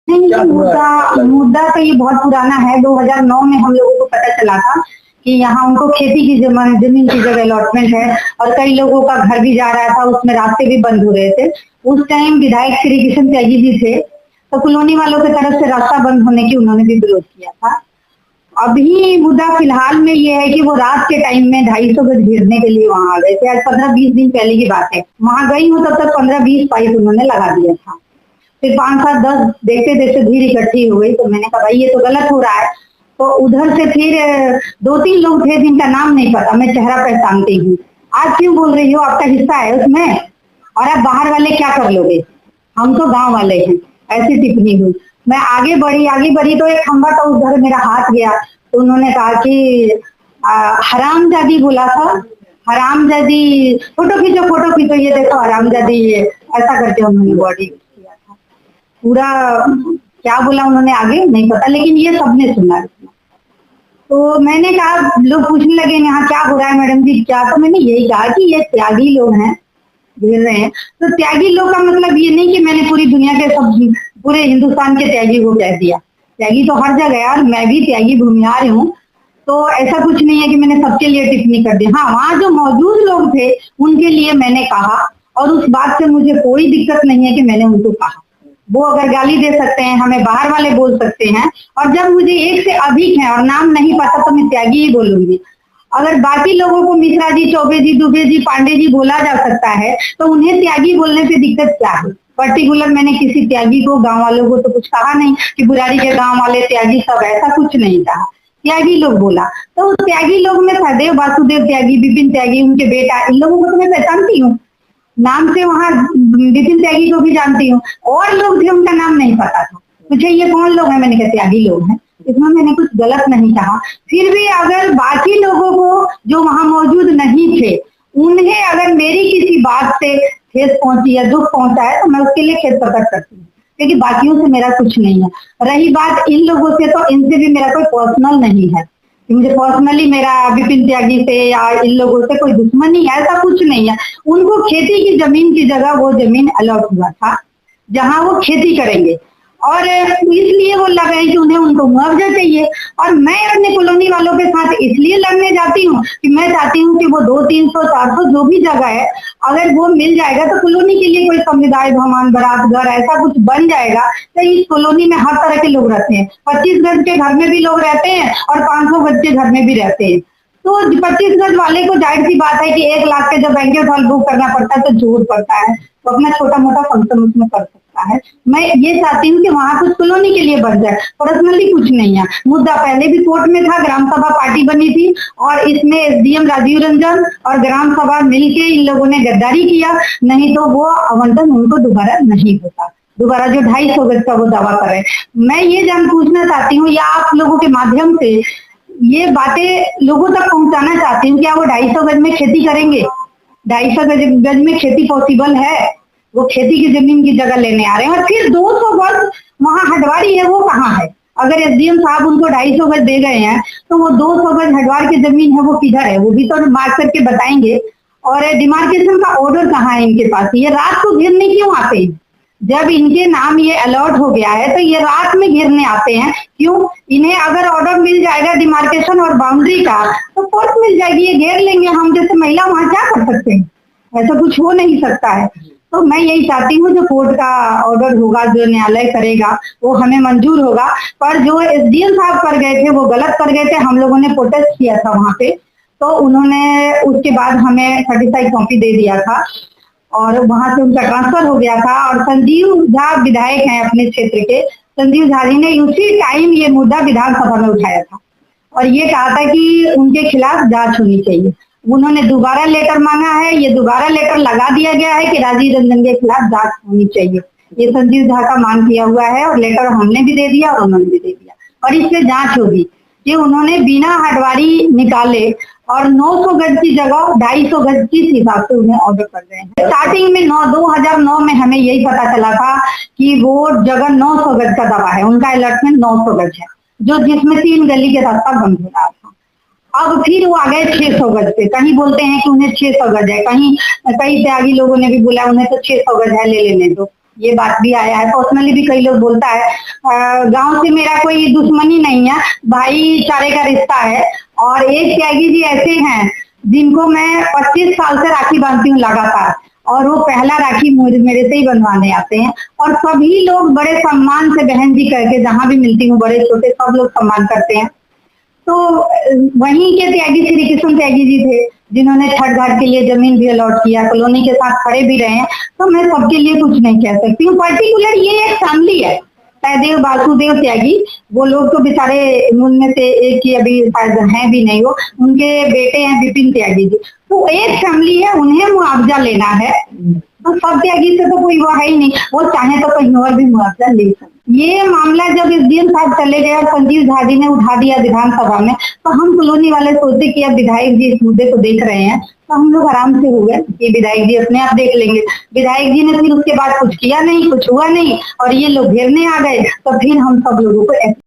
नहीं, मुद्दा तो ये बहुत पुराना है। 2009 में हम लोगों को पता चला था कि यहाँ उनको खेती की जमीन की जगह अलॉटमेंट है और कई लोगों का घर भी जा रहा था, उसमें रास्ते भी बंद हो रहे थे। उस टाइम विधायक श्री किशन त्यागी जी थे, तो कॉलोनी वालों की तरफ से रास्ता बंद होने की उन्होंने भी विरोध किया था। अभी मुद्दा फिलहाल में ये है कि वो रात के टाइम में 250 गज घेरने के लिए वहां आ गए थे। आज 15-20 दिन पहले की बात है। वहां गई हूँ तब तक 15-20 पाइप उन्होंने लगा दिया था। फिर 5-7-10 देखते देखते भीड़ इकट्ठी हो गई, तो मैंने कहा भाई ये तो गलत हो रहा है। तो उधर से फिर 2-3 लोग थे जिनका नाम नहीं पता, मैं चेहरा पहचानती हूँ। आज क्यों बोल रही हो, आपका हिस्सा है उसमें और आप बाहर वाले क्या कर लोगे, हम तो गांव वाले हैं, ऐसी टिप्पणी हुई। मैं आगे बढ़ी तो एक खंबा तो उधर मेरा हाथ गया, तो उन्होंने कहा कि हरामजादी बोला था, हरामजादी फोटो खींचो, ये देखो हरामजादी, ये ऐसा करके उन्होंने बॉडी किया था। पूरा क्या बोला उन्होंने आगे नहीं पता, लेकिन ये सबने सुना। तो मैंने कहा, लोग पूछने लगे यहाँ क्या हो रहा है मैडम जी क्या, तो मैंने यही कहा कि ये त्यागी लोग हैं, घेर रहे हैं। तो त्यागी लोग का मतलब ये नहीं कि मैंने पूरी दुनिया के सब पूरे हिंदुस्तान के त्यागी को कह दिया। त्यागी तो हर जगह है और मैं भी त्यागी भूमिहार हूँ, तो ऐसा कुछ नहीं है कि मैंने सबके लिए टिप्पणी कर दी। हाँ, वहाँ जो मौजूद लोग थे उनके लिए मैंने कहा और उस बात से मुझे कोई दिक्कत नहीं है कि मैंने उनको कहा। वो अगर गाली दे सकते हैं, हमें बाहर वाले बोल सकते हैं, और जब मुझे एक से अधिक है और नाम नहीं पता तो मैं त्यागी ही बोलूंगी। अगर बाकी लोगों को मिश्रा जी, चौबे जी, दुबे जी, पांडे जी बोला जा सकता है तो उन्हें त्यागी बोलने से दिक्कत क्या है। पर्टिकुलर मैंने किसी त्यागी को, गांव वालों को तो कुछ कहा नहीं कि बुराड़ी के गांव वाले त्यागी सब, ऐसा कुछ नहीं कहा। त्यागी लोग बोला, तो त्यागी लोग में सदैव वासुदेव त्यागी, विपिन त्यागी, उनके बेटा, इन लोगों को तो मैं पहचानती हूँ नाम से, वहाँ विपिन त्यागी को भी जानती हूँ। और लोग थे उनका नाम नहीं पता था मुझे, ये कौन लोग हैं, मैंने कहा त्यागी लोग हैं। इसमें मैंने कुछ गलत नहीं कहा। फिर भी अगर बाकी लोगों को जो वहां मौजूद नहीं थे, उन्हें अगर मेरी किसी बात से ठेस पहुंची या दुख पहुंचा है तो मैं उसके लिए खेद प्रकट करती हूँ, क्योंकि बाकियों से मेरा कुछ नहीं है। रही बात इन लोगों से, तो इनसे भी मेरा कोई पर्सनल नहीं है, मुझे पर्सनली मेरा विपिन त्यागी से या इन लोगों से कोई दुश्मनी है, ऐसा कुछ नहीं है। उनको खेती की जमीन की जगह वो जमीन अलॉट हुआ था जहां वो खेती करेंगे, और इसलिए वो लग रहे कि उन्हें उनको मुआवजा चाहिए। और मैं अपने कॉलोनी वालों के साथ इसलिए लड़ने जाती हूँ कि मैं चाहती हूँ कि वो 200-300-400 जो भी जगह है, अगर वो मिल जाएगा तो कॉलोनी के लिए कोई समुदाय भवन, बारात घर, ऐसा कुछ बन जाएगा। तो इस कॉलोनी में हर तरह के लोग रहते हैं। 25 गज के घर में भी लोग रहते हैं और 500 गज के घर में भी रहते हैं। तो 25 गज वाले को जाहिर सी बात है कि 1 लाख के जब बैंकेट हॉल बुक करना पड़ता है तो जोर पड़ता है, तो अपना छोटा मोटा फंक्शन उसमें कर सकता है। मैं ये चाहती हूँ कि वहाँ कुछ कॉलोनी के लिए बन जाए, पर्सनली कुछ नहीं है। मुद्दा पहले भी कोर्ट में था, ग्राम सभा पार्टी बनी थी और इसमें एसडीएम राजीव रंजन और ग्राम सभा मिलके इन लोगों ने गद्दारी किया, नहीं तो वो आवंटन उनको दोबारा नहीं होता। दोबारा जो 250 गज का वो दावा कर रहे हैं, मैं ये पूछना चाहती हूँ या आप लोगों के माध्यम से ये बातें लोगों तक पहुंचाना चाहती हूँ, क्या वो 250 गज में खेती करेंगे? 250 गज में खेती पॉसिबल है? वो खेती की जमीन की जगह लेने आ रहे हैं। और फिर 200 गज वहाँ हटवारी है, वो कहाँ है? अगर एसडीएम साहब उनको 250 गज दे गए हैं तो वो 200 गज हटवार की जमीन है वो किधर है, वो भी तो मार्क करके बताएंगे। और डिमार्केशन का ऑर्डर कहाँ है इनके पास? ये रात को घेरने क्यों आते हैं? जब इनके नाम ये अलॉट हो गया है तो ये रात में घेरने आते हैं क्यों? इन्हें अगर ऑर्डर मिल जाएगा डिमार्केशन और बाउंड्री का तो कोर्ट मिल जाएगी, ये घेर लेंगे। हम जैसे महिला वहां क्या कर सकते हैं? ऐसा कुछ हो नहीं सकता है। तो मैं यही चाहती हूँ जो कोर्ट का ऑर्डर होगा, जो न्यायालय करेगा वो हमें मंजूर होगा। पर जो एसडीएम साहब कर गए थे वो गलत कर गए थे। हम लोगों ने प्रोटेस्ट किया था वहां पे, तो उन्होंने उसके बाद हमें सर्टिफाइड कॉपी दे दिया था और वहां से उनका ट्रांसफर हो गया था। और संजीव झा विधायक हैं अपने क्षेत्र के, संजीव झा जी ने उसी टाइम ये मुद्दा विधानसभा में उठाया था और ये कहा था कि उनके खिलाफ जांच होनी चाहिए। उन्होंने दोबारा लेटर मांगा है, ये दोबारा लेटर लगा दिया गया है कि राजीव रंजन के खिलाफ जांच होनी चाहिए। ये संजीव झा का मांग किया हुआ है और लेटर हमने भी दे दिया और उन्होंने भी दे दिया और इससे जांच होगी कि उन्होंने बिना हटवारी निकाले और 900 गज की जगह 250 गज की हिसाब से उन्हें ऑर्डर कर रहे हैं। स्टार्टिंग में 2009 में हमें यही पता चला था कि वो जगह 900 गज का दवा है, उनका अलॉटमेंट 900 गज है, जो जिसमें 3 गली के रास्ता बंद हो रहा था। अब फिर वो आ गए 600 गज पे, कहीं बोलते हैं कि उन्हें 600 गज है, कहीं कई त्यागी लोगों ने भी बोला उन्हें तो 600 गज है, ले लेने दो। ये बात भी आया है। पर्सनली भी कई लोग बोलता है गांव से मेरा कोई दुश्मनी नहीं है, भाईचारे का रिश्ता है। और एक त्यागी जी ऐसे हैं जिनको मैं 25 साल से राखी बांधती हूँ लगातार, और वो पहला राखी मेरे से ही बनवाने आते हैं। और सभी लोग बड़े सम्मान से बहन जी करके जहाँ भी मिलती हूँ, बड़े छोटे सब लोग सम्मान करते हैं। तो वहीं के त्यागी श्री कृष्ण त्यागी जी थे जिन्होंने छठ घाट के लिए जमीन भी अलॉट किया, कॉलोनी के साथ खड़े भी रहे हैं। तो मैं सबके लिए कुछ नहीं कह सकती हूँ। पर्टिकुलर ये एक फैमिली है, सहदेव वासुदेव त्यागी, वो लोग तो बेचारे उनमें से एक ही अभी शायद हैं भी नहीं, वो उनके बेटे हैं विपिन त्यागी जी। तो एक फैमिली है, उन्हें मुआवजा लेना है। तो सब त्यागी से तो कोई वो है ही नहीं, वो चाहे तो कहीं और भी मुआवजा ले सकते। ये मामला जब एसडीएम साहब चले गए और संजीव झा जी ने उठा दिया विधानसभा में, तो हम कॉलोनी वाले सोचे कि अब विधायक जी इस मुद्दे को देख रहे हैं, तो हम लोग आराम से हो गए कि विधायक जी अपने आप देख लेंगे। विधायक जी ने फिर उसके बाद कुछ किया नहीं, कुछ हुआ नहीं, और ये लोग घेरने आ गए। तो फिर हम सब लोगों को